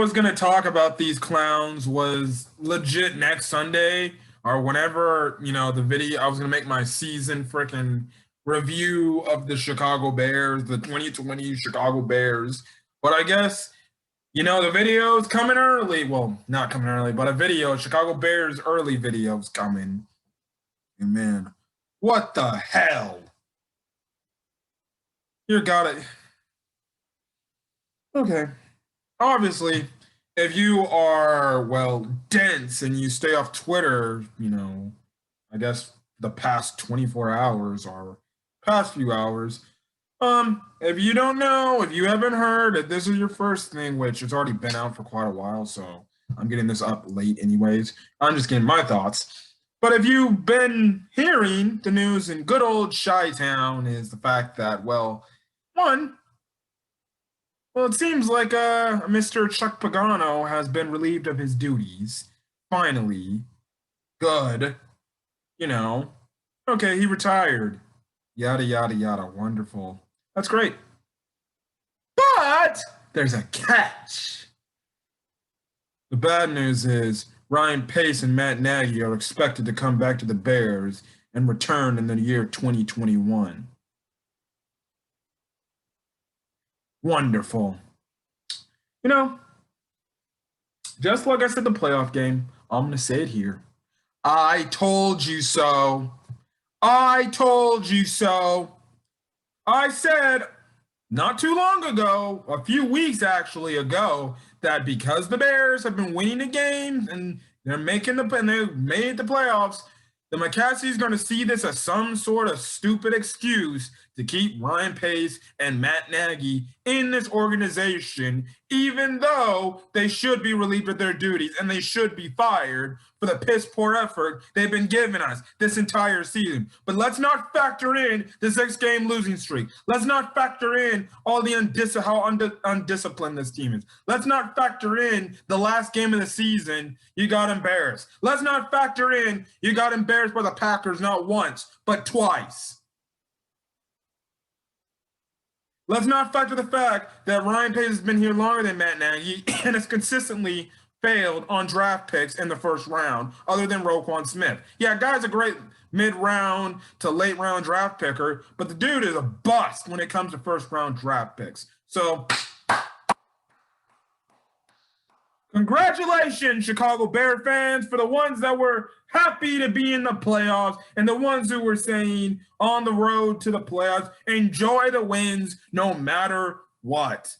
was going to talk about these clowns was legit next Sunday or whenever, the video. I was going to make my season freaking review of the Chicago Bears, the 2020 Chicago Bears. But I guess, the video is coming early. Well, not coming early, but a video, Chicago Bears early video is coming. And man, what the hell? You got it. Okay. Obviously, if you are, dense and you stay off Twitter, I guess the past 24 hours or past few hours, if you don't know, if you haven't heard, if this is your first thing, which it's already been out for quite a while, so I'm getting this up late anyways. I'm just getting my thoughts. But if you've been hearing the news in good old Chi-Town is the fact that, it seems like Mr. Chuck Pagano has been relieved of his duties. Finally. Good. Okay, he retired. Yada, yada, yada. Wonderful. That's great. But there's a catch. The bad news is Ryan Pace and Matt Nagy are expected to come back to the Bears and return in the year 2021. Wonderful. Just like I said the playoff game, I'm going to say it here. I told you so. I told you so. I said not too long ago, a few weeks actually ago, that because the Bears have been winning the games and they made the playoffs, the McCaskey's going to see this as some sort of stupid excuse to keep Ryan Pace and Matt Nagy in this organization, even though they should be relieved of their duties and they should be fired for the piss poor effort they've been giving us this entire season. But let's not factor in the 6-game losing streak. Let's not factor in all the how undisciplined this team is. Let's not factor in the last game of the season you got embarrassed. Let's not factor in you got embarrassed by the Packers not once, but twice. Let's not factor the fact that Ryan Pace has been here longer than Matt Nagy and has consistently failed on draft picks in the first round, other than Roquan Smith. Yeah, guy's a great mid-round to late-round draft picker, but the dude is a bust when it comes to first-round draft picks. So, congratulations, Chicago Bear fans, for the ones that were happy to be in the playoffs and the ones who were saying on the road to the playoffs, enjoy the wins no matter what.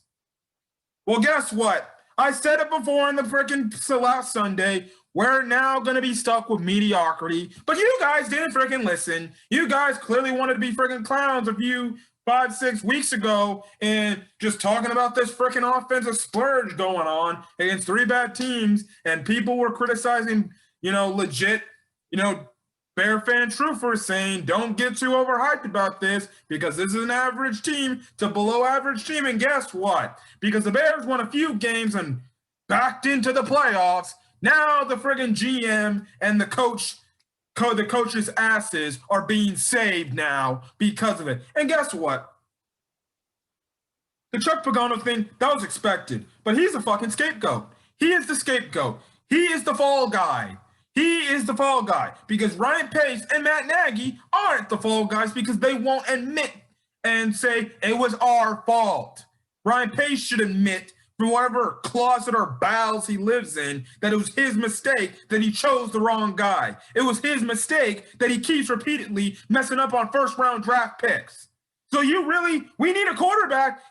Well, guess what? I said it before on the freaking last Sunday. We're now going to be stuck with mediocrity, but you guys didn't freaking listen. You guys clearly wanted to be freaking clowns a few 5-6 weeks ago and just talking about this freaking offensive splurge going on against 3 bad teams, and people were criticizing, legit, Bear fan truthers saying don't get too overhyped about this because this is an average team to below average team. And guess what? Because the Bears won a few games and backed into the playoffs, now the friggin' GM and the coach's asses are being saved now because of it. And guess what? The Chuck Pagano thing, that was expected. But he's a fucking scapegoat. He is the scapegoat. He is the fall guy. He is the fall guy because Ryan Pace and Matt Nagy aren't the fall guys because they won't admit and say it was our fault. Ryan Pace should admit from whatever closet or bowels he lives in that it was his mistake that he chose the wrong guy. It was his mistake that he keeps repeatedly messing up on first-round draft picks. So we need a quarterback,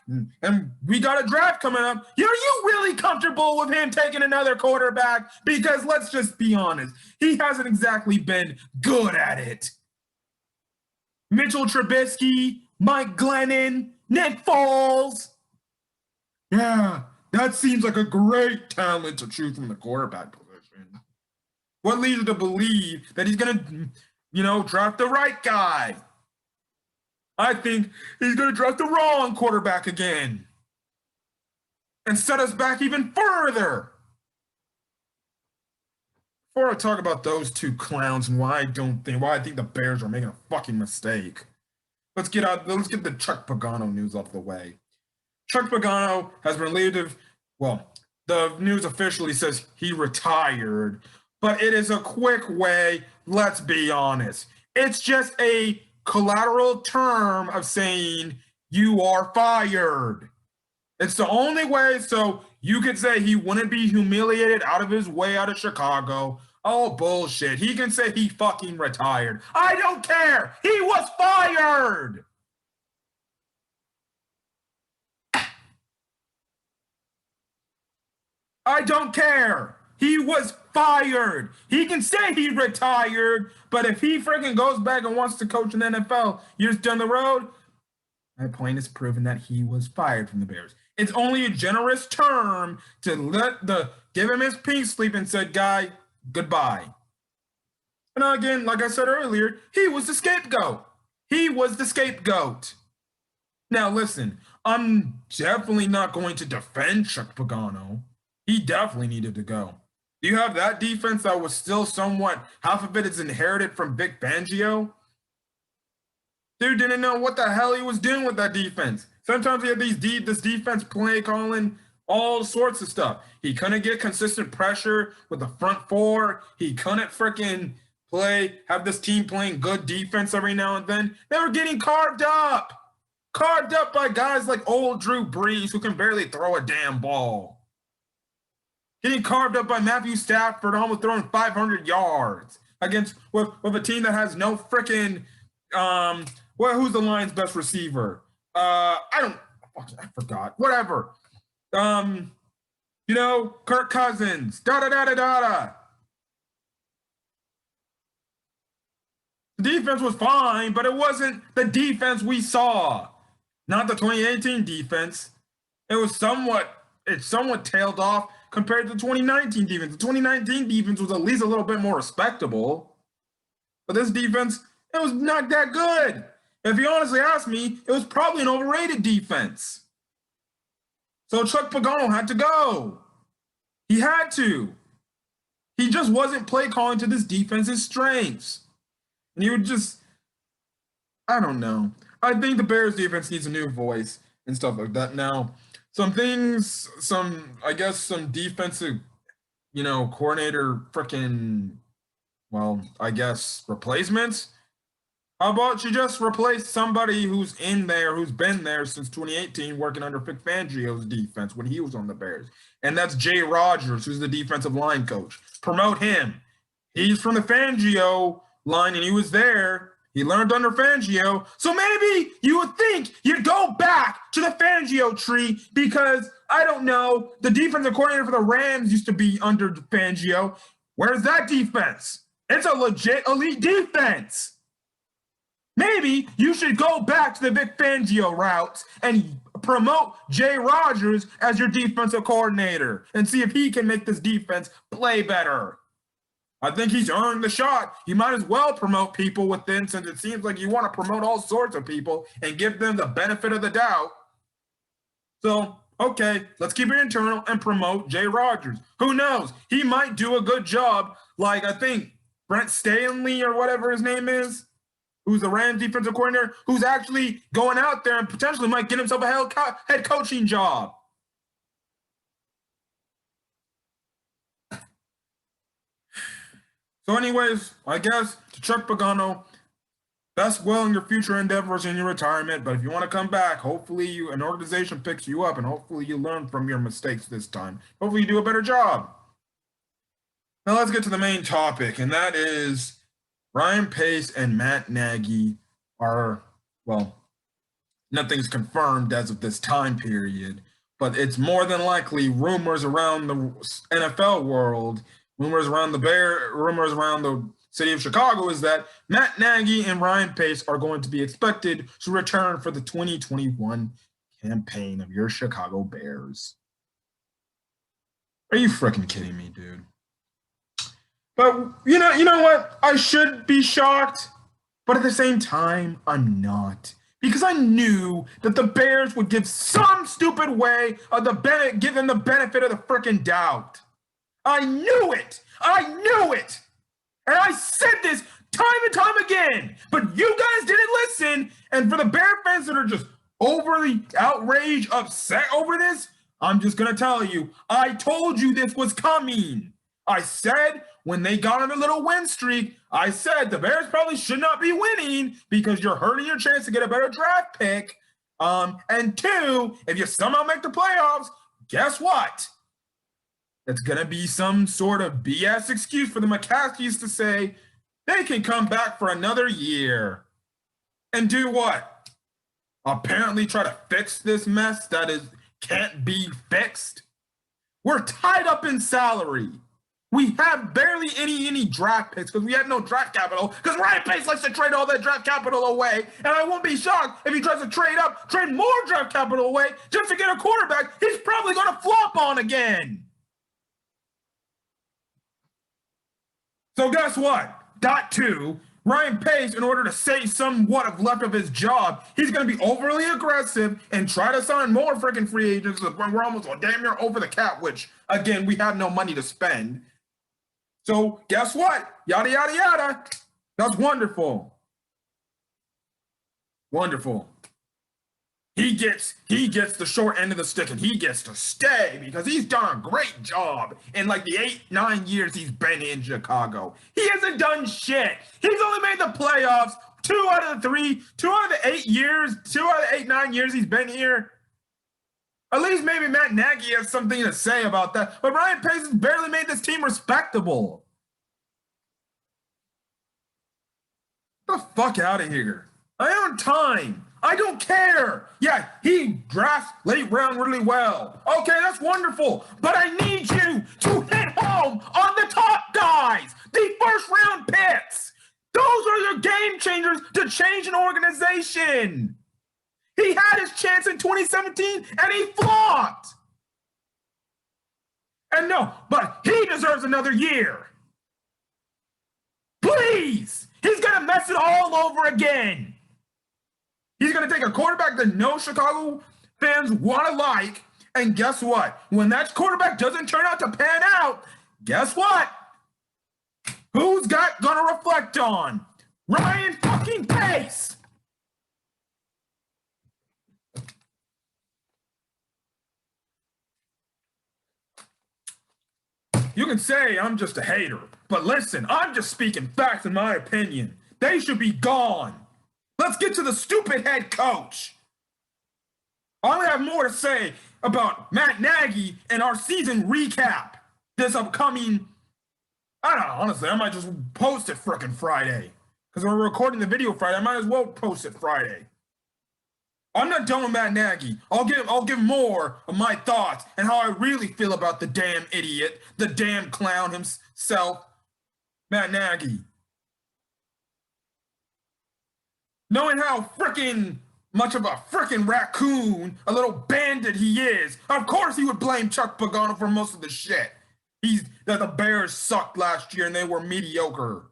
and we got a draft coming up. Are you really comfortable with him taking another quarterback? Because let's just be honest, he hasn't exactly been good at it. Mitchell Trubisky, Mike Glennon, Nick Foles. Yeah, that seems like a great talent to choose from the quarterback position. What leads you to believe that he's going to, draft the right guy? I think he's going to draft the wrong quarterback again and set us back even further. Before I talk about those two clowns and why I think the Bears are making a fucking mistake, let's get the Chuck Pagano news off the way. Chuck Pagano has been relieved of, the news officially says he retired, but it is a quick way, let's be honest. It's just a collateral term of saying you are fired. It's the only way, so you could say he wouldn't be humiliated out of his way out of Chicago. Oh, bullshit. He can say he fucking retired. I don't care. He was fired. I don't care. He was fired. He can say he retired, but if he freaking goes back and wants to coach in the NFL years down the road, my point is proven that he was fired from the Bears. It's only a generous term to give him his pink slip and said, guy, goodbye. And again, like I said earlier, he was the scapegoat. He was the scapegoat. Now, listen, I'm definitely not going to defend Chuck Pagano. He definitely needed to go. You have that defense that was still somewhat, half of it is inherited from Vic Fangio. Dude didn't know what the hell he was doing with that defense. Sometimes he had this defense play calling all sorts of stuff. He couldn't get consistent pressure with the front four. He couldn't freaking have this team playing good defense every now and then. They were getting carved up by guys like old Drew Brees who can barely throw a damn ball. Getting carved up by Matthew Stafford, almost throwing 500 yards with a team that has no freaking who's the Lions' best receiver? I forgot. Whatever. Kirk Cousins. The defense was fine, but it wasn't the defense we saw. Not the 2018 defense. It somewhat tailed off compared to the 2019 defense. The 2019 defense was at least a little bit more respectable. But this defense, it was not that good. If you honestly ask me, it was probably an overrated defense. So Chuck Pagano had to go. He had to. He just wasn't play calling to this defense's strengths. And he would I don't know. I think the Bears defense needs a new voice and stuff like that. Now, some defensive, coordinator replacements. How about you just replace somebody who's in there, who's been there since 2018, working under Vic Fangio's defense when he was on the Bears? And that's Jay Rodgers, who's the defensive line coach. Promote him. He's from the Fangio line, and he was there. He learned under Fangio. So maybe you would think you'd go back to the Fangio tree because, I don't know, the defensive coordinator for the Rams used to be under Fangio. Where's that defense? It's a legit elite defense. Maybe you should go back to the Vic Fangio routes and promote Jay Rodgers as your defensive coordinator and see if he can make this defense play better. I think he's earned the shot. You might as well promote people within, since it seems like you want to promote all sorts of people and give them the benefit of the doubt. So, okay, let's keep it internal and promote Jay Rodgers. Who knows? He might do a good job, like I think Brent Stanley or whatever his name is, who's the Rams defensive coordinator, who's actually going out there and potentially might get himself a head coaching job. So anyways, I guess to Chuck Pagano, best will in your future endeavors in your retirement. But if you want to come back, hopefully an organization picks you up and hopefully you learn from your mistakes this time. Hopefully you do a better job. Now let's get to the main topic, and that is Ryan Pace and Matt Nagy are, nothing's confirmed as of this time period, but it's more than likely rumors around the NFL world, rumors around the city of Chicago is that Matt Nagy and Ryan Pace are going to be expected to return for the 2021 campaign of your Chicago Bears. Are you freaking kidding me, dude? But you know what? I should be shocked, but at the same time, I'm not. Because I knew that the Bears would give some stupid way of give them the benefit of the freaking doubt. I knew it. And I said this time and time again, but you guys didn't listen. And for the Bear fans that are just overly outraged, upset over this, I'm just going to tell you, I told you this was coming. I said when they got on a little win streak, I said the Bears probably should not be winning because you're hurting your chance to get a better draft pick. And two, if you somehow make the playoffs, guess what? It's going to be some sort of BS excuse for the McCaskies to say they can come back for another year. And do what? Apparently try to fix this mess that can't be fixed. We're tied up in salary. We have barely any draft picks because we have no draft capital because Ryan Pace likes to trade all that draft capital away. And I won't be shocked if he tries to trade more draft capital away just to get a quarterback he's probably going to flop on again. So guess what? Dot two, Ryan Pace, in order to save somewhat of left of his job, he's going to be overly aggressive and try to sign more freaking free agents when we're almost damn near over the cap, which, again, we have no money to spend. So guess what? Yada, yada, yada. That's wonderful. Wonderful. He gets the short end of the stick and he gets to stay because he's done a great job in like the 8-9 years he's been in Chicago. He hasn't done shit. He's only made the playoffs 2 out of the 8-9 years he's been here. At least maybe Matt Nagy has something to say about that. But Ryan Pace has barely made this team respectable. Get the fuck out of here. I own time. I don't care. Yeah, he drafts late round really well. Okay, that's wonderful. But I need you to hit home on the top guys, the first round picks. Those are your game changers to change an organization. He had his chance in 2017 and he flopped. And no, but he deserves another year. Please. He's going to mess it all over again. He's going to take a quarterback that no Chicago fans want to like. And guess what? When that quarterback doesn't turn out to pan out, guess what? Who's going to reflect on? Ryan fucking Pace. You can say I'm just a hater, but listen, I'm just speaking facts in my opinion. They should be gone. Let's get to the stupid head coach. I only have more to say about Matt Nagy and our season recap this upcoming, I don't know, honestly, I might just post it frickin' Friday. Because we're recording the video Friday, I might as well post it Friday. I'm not done with Matt Nagy. I'll give more of my thoughts and how I really feel about the damn idiot, the damn clown himself, Matt Nagy. Knowing how frickin' much of a frickin' raccoon, a little bandit he is, of course he would blame Chuck Pagano for most of the shit. That the Bears sucked last year and they were mediocre.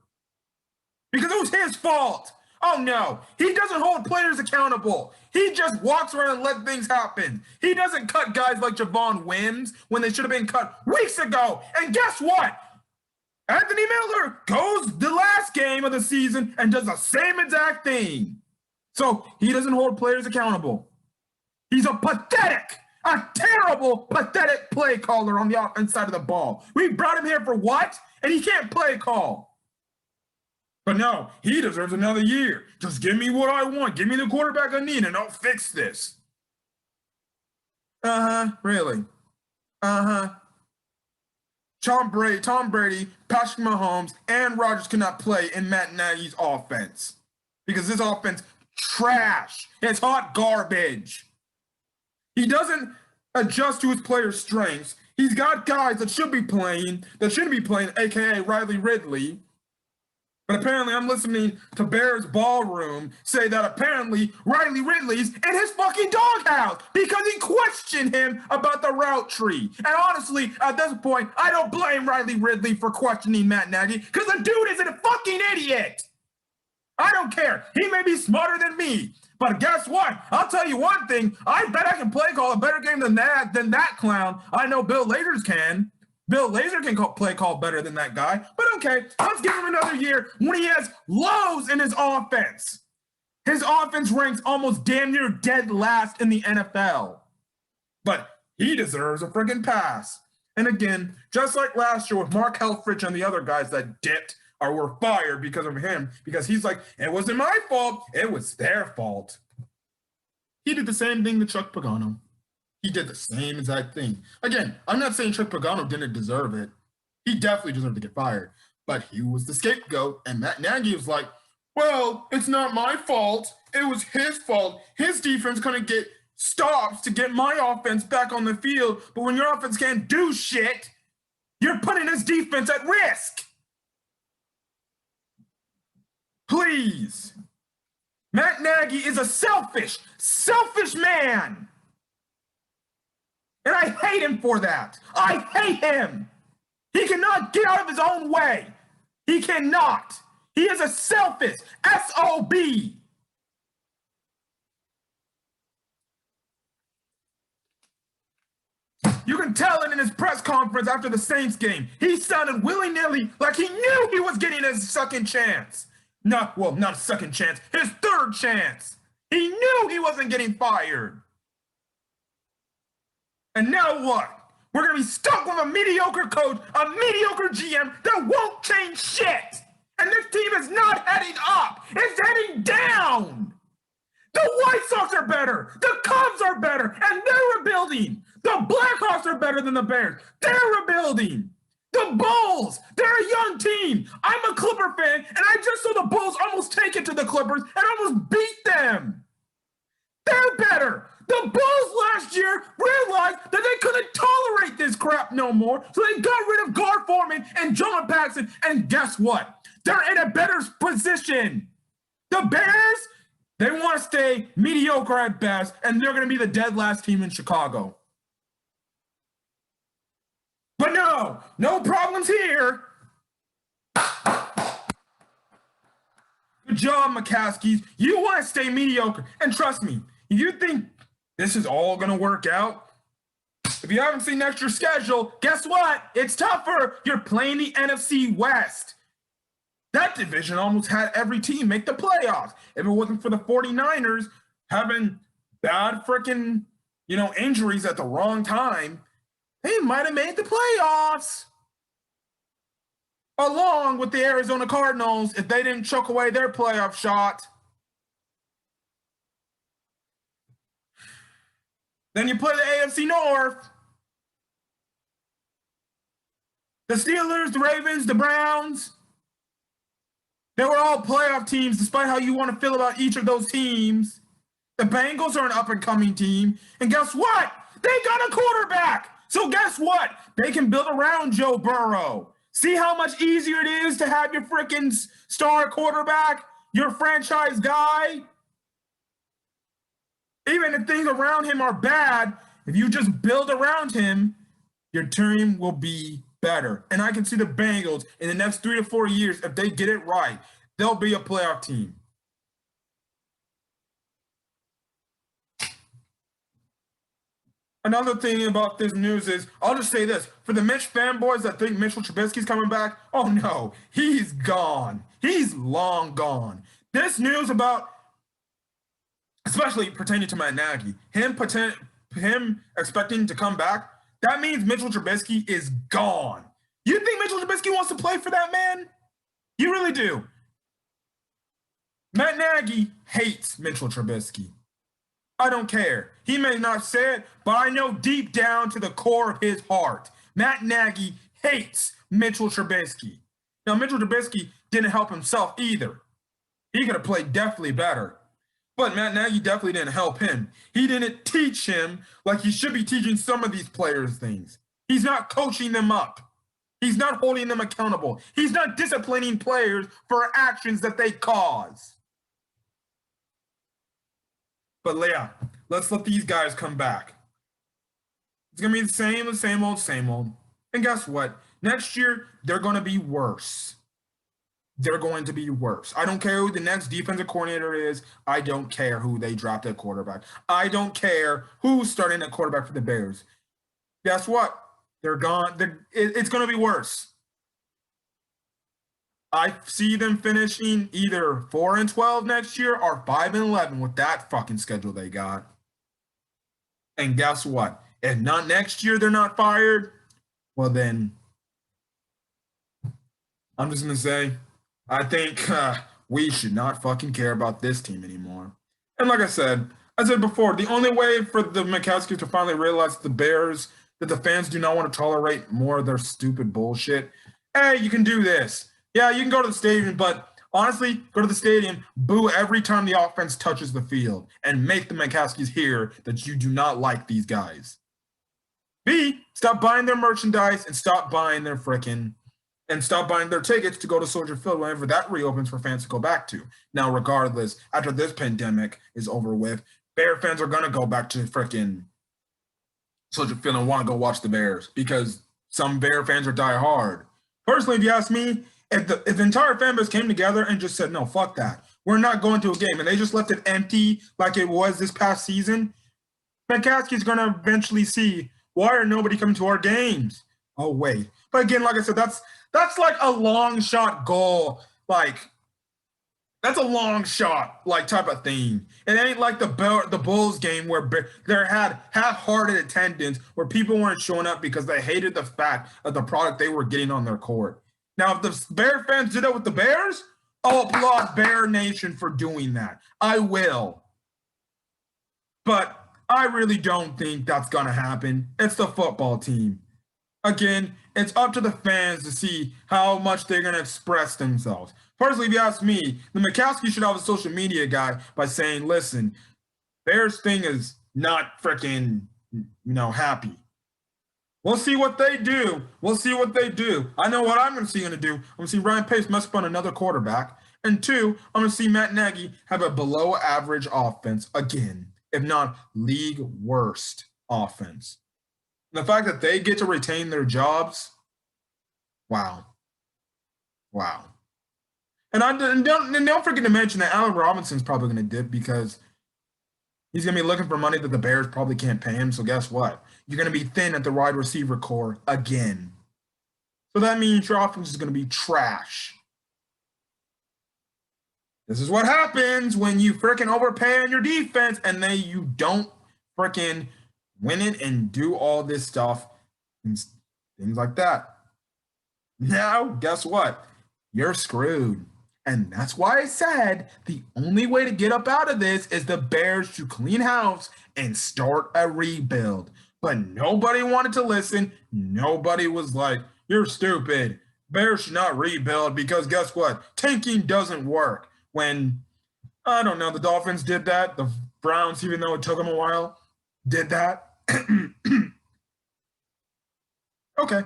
Because it was his fault. Oh no, he doesn't hold players accountable. He just walks around and let things happen. He doesn't cut guys like Javon Wims when they should have been cut weeks ago. And guess what? Anthony Miller goes the last game of the season and does the same exact thing. So he doesn't hold players accountable. He's a terrible, pathetic play caller on the offense side of the ball. We brought him here for what? And he can't play call. But no, he deserves another year. Just give me what I want. Give me the quarterback I need and I'll fix this. Really? Tom Brady, Patrick Mahomes, and Rodgers cannot play in Matt Nagy's offense. Because this offense, trash. It's hot garbage. He doesn't adjust to his players' strengths. He's got guys that shouldn't be playing, a.k.a. Riley Ridley. But apparently I'm listening to Bears Ballroom say that apparently Riley Ridley's in his fucking doghouse because he questioned him about the route tree. And honestly, at this point, I don't blame Riley Ridley for questioning Matt Nagy because the dude is a fucking idiot. I don't care. He may be smarter than me. But guess what? I'll tell you one thing. I bet I can play call a better game than that clown. I know Bill Lazor can. Bill Lazor can play call better than that guy. But okay, let's give him another year when he has lows in his offense. His offense ranks almost damn near dead last in the NFL. But he deserves a freaking pass. And again, just like last year with Mark Helfrich and the other guys that dipped or were fired because of him, because he's like, it wasn't my fault, it was their fault. He did the same thing to Chuck Pagano. He did the same exact thing. Again, I'm not saying Chuck Pagano didn't deserve it. He definitely deserved to get fired. But he was the scapegoat, and Matt Nagy was like, well, it's not my fault. It was his fault. His defense couldn't get stops to get my offense back on the field. But when your offense can't do shit, you're putting his defense at risk. Please. Matt Nagy is a selfish man. And I hate him for that. I hate him. He cannot get out of his own way. He cannot. He is a selfish SOB. You can tell it in his press conference after the Saints game. He sounded willy-nilly like he knew he was getting his second chance. Not a second chance, his third chance. He knew he wasn't getting fired. And now what? We're going to be stuck with a mediocre coach, a mediocre GM that won't change shit. And this team is not heading up. It's heading down. The White Sox are better. The Cubs are better. And they're rebuilding. The Blackhawks are better than the Bears. They're rebuilding. The Bulls, they're a young team. I'm a Clipper fan, and I just saw the Bulls almost take it to the Clippers and almost beat them. They're better. The Bulls last year realized that they couldn't tolerate this crap no more, so they got rid of Gar Forman and John Paxson, and guess what? They're in a better position. The Bears, they want to stay mediocre at best, and they're going to be the dead last team in Chicago. But no problems here. Good job, McCaskies. You want to stay mediocre. And trust me, if you think this is all going to work out, if you haven't seen next year's schedule, guess what? It's tougher. You're playing the NFC West. That division almost had every team make the playoffs. If it wasn't for the 49ers having bad freaking, injuries at the wrong time, they might have made the playoffs. Along with the Arizona Cardinals if they didn't choke away their playoff shot. Then you play the AFC North. The Steelers, the Ravens, the Browns. They were all playoff teams despite how you want to feel about each of those teams. The Bengals are an up-and-coming team. And guess what? They got a quarterback. So guess what? They can build around Joe Burrow. See how much easier it is to have your freaking star quarterback, your franchise guy? Even if things around him are bad, if you just build around him, your team will be better. And I can see the Bengals in the next 3 to 4 years, if they get it right, they'll be a playoff team. Another thing about this news is, I'll just say this. For the Mitch fanboys that think Mitchell Trubisky's coming back, oh no, he's gone. He's long gone. This news about, especially pertaining to Matt Nagy, him expecting to come back, that means Mitchell Trubisky is gone. You think Mitchell Trubisky wants to play for that man? You really do. Matt Nagy hates Mitchell Trubisky. I don't care. He may not say it, but I know deep down to the core of his heart, Matt Nagy hates Mitchell Trubisky. Now, Mitchell Trubisky didn't help himself either. He could have played definitely better. But Matt Nagy definitely didn't help him. He didn't teach him like he should be teaching some of these players things. He's not coaching them up. He's not holding them accountable. He's not disciplining players for actions that they cause. But yeah, let's let these guys come back. It's going to be the same old. And guess what? Next year, they're going to be worse. They're going to be worse. I don't care who the next defensive coordinator is. I don't care who they dropped at quarterback. I don't care who's starting at quarterback for the Bears. Guess what? They're gone. It's going to be worse. I see them finishing either 4-12 next year or 5-11 with that fucking schedule they got. And guess what? If not next year, they're not fired. Well, then I'm just going to say, I think we should not fucking care about this team anymore. And like I said before, the only way for the McCaskies to finally realize that the fans do not want to tolerate more of their stupid bullshit. Hey, you can do this. Yeah, you can go to the stadium, but honestly, go to the stadium, boo every time the offense touches the field, and make the McCaskies hear that you do not like these guys. B, stop buying their merchandise and stop buying their tickets to go to Soldier Field whenever that reopens for fans to go back to. Now, regardless, after this pandemic is over with, Bear fans are going to go back to freaking Soldier Field and want to go watch the Bears because some Bear fans are die hard. Personally, if you ask me, if the entire fan base came together and just said, no, fuck that, we're not going to a game, and they just left it empty like it was this past season, McCaskey's going to eventually see, why are nobody coming to our games? Oh, wait. But again, like I said, that's like a long shot goal. Like, that's a long shot, like, type of thing. It ain't like the Bulls game where there had half-hearted attendance where people weren't showing up because they hated the fact of the product they were getting on their court. Now, if the Bear fans did that with the Bears, I'll applaud Bear Nation for doing that. I will. But I really don't think that's going to happen. It's the football team. Again, it's up to the fans to see how much they're going to express themselves. Personally, if you ask me, the McCaskey should have a social media guy by saying, listen, Bears thing is not freaking, happy. We'll see what they do. I know what I'm going to do. I'm going to see Ryan Pace mess up on another quarterback. And 2, I'm going to see Matt Nagy have a below average offense again, if not league worst offense. The fact that they get to retain their jobs, wow. And don't forget to mention that Allen Robinson's probably going to dip because he's going to be looking for money that the Bears probably can't pay him. So guess what? You're going to be thin at the wide receiver core again. So that means your offense is going to be trash. This is what happens when you freaking overpay on your defense and then you don't freaking win it and do all this stuff and things like that. Now, guess what? You're screwed. And that's why I said the only way to get up out of this is the Bears to clean house and start a rebuild. But nobody wanted to listen. Nobody was like, you're stupid. Bears should not rebuild because guess what? Tanking doesn't work. When, I don't know, the Dolphins did that. The Browns, even though it took them a while, did that. Okay.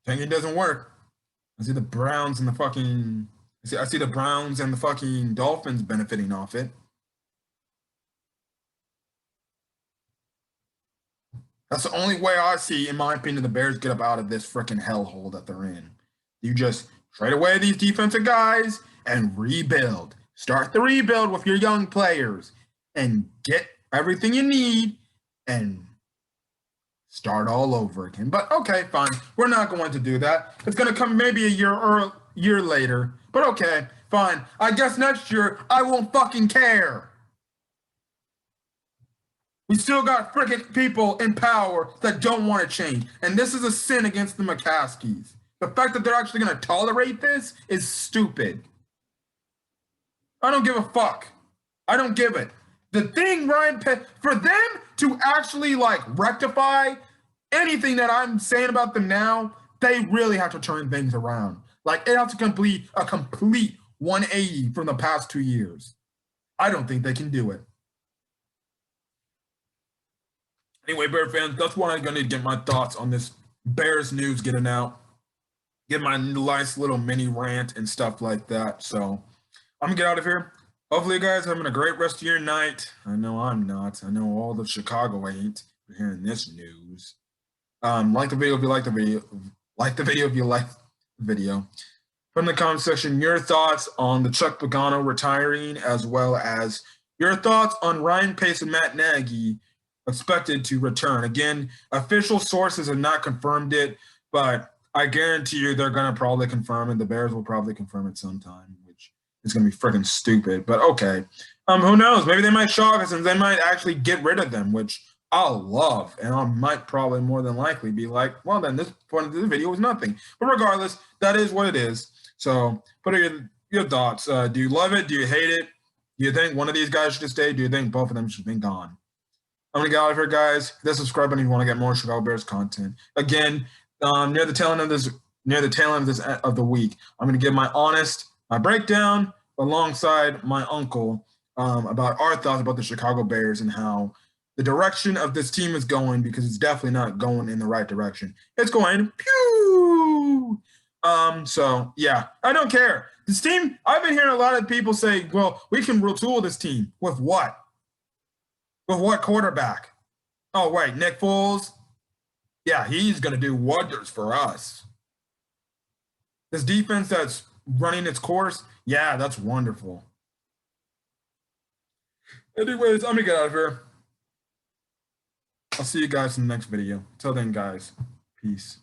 Tanking doesn't work. I see the Browns and the fucking Dolphins benefiting off it. That's the only way I see, in my opinion, the Bears get up out of this freaking hellhole that they're in. You just trade away these defensive guys and rebuild. Start the rebuild with your young players and get everything you need and start all over again. But okay, fine. We're not going to do that. It's going to come maybe a year later. But okay, fine. I guess next year I won't fucking care. We still got freaking people in power that don't want to change. And this is a sin against the McCaskies. The fact that they're actually going to tolerate this is stupid. I don't give a fuck. I don't give it. The thing, for them to actually rectify anything that I'm saying about them now, they really have to turn things around. It has to complete a complete 180 from the past 2 years. I don't think they can do it. Anyway, Bear fans, that's why I'm going to get my thoughts on this Bears news getting out. Get my nice little mini rant and stuff like that. So I'm going to get out of here. Hopefully you guys are having a great rest of your night. I know I'm not. I know all of Chicago ain't hearing this news. Like the video if you like the video. Like the video if you like the video. Put in the comment section your thoughts on the Chuck Pagano retiring, as well as your thoughts on Ryan Pace and Matt Nagy expected to return. Again, official sources have not confirmed it, but I guarantee you they're going to probably confirm it. The Bears will probably confirm it sometime, which is going to be freaking stupid. But okay. Who knows? Maybe they might shock us and they might actually get rid of them, which I'll love, and I might probably more than likely be like, well, then this point of the video was nothing. But regardless, that is what it is. So put your thoughts. Do you love it? Do you hate it? Do you think one of these guys should stay? Do you think both of them should have been gone? I'm gonna get out of here, guys. Hit the subscribe button if you want to get more Chicago Bears content. Again, near the tail end of the week, I'm gonna give my breakdown alongside my uncle about our thoughts about the Chicago Bears and how the direction of this team is going, because it's definitely not going in the right direction. It's going pew. So yeah, I don't care. This team, I've been hearing a lot of people say, well, we can retool this team. With what? With what quarterback? Oh, wait, Nick Foles? Yeah, he's going to do wonders for us. This defense that's running its course, yeah, that's wonderful. Anyways, I'm going to get out of here. I'll see you guys in the next video. Till then, guys, peace.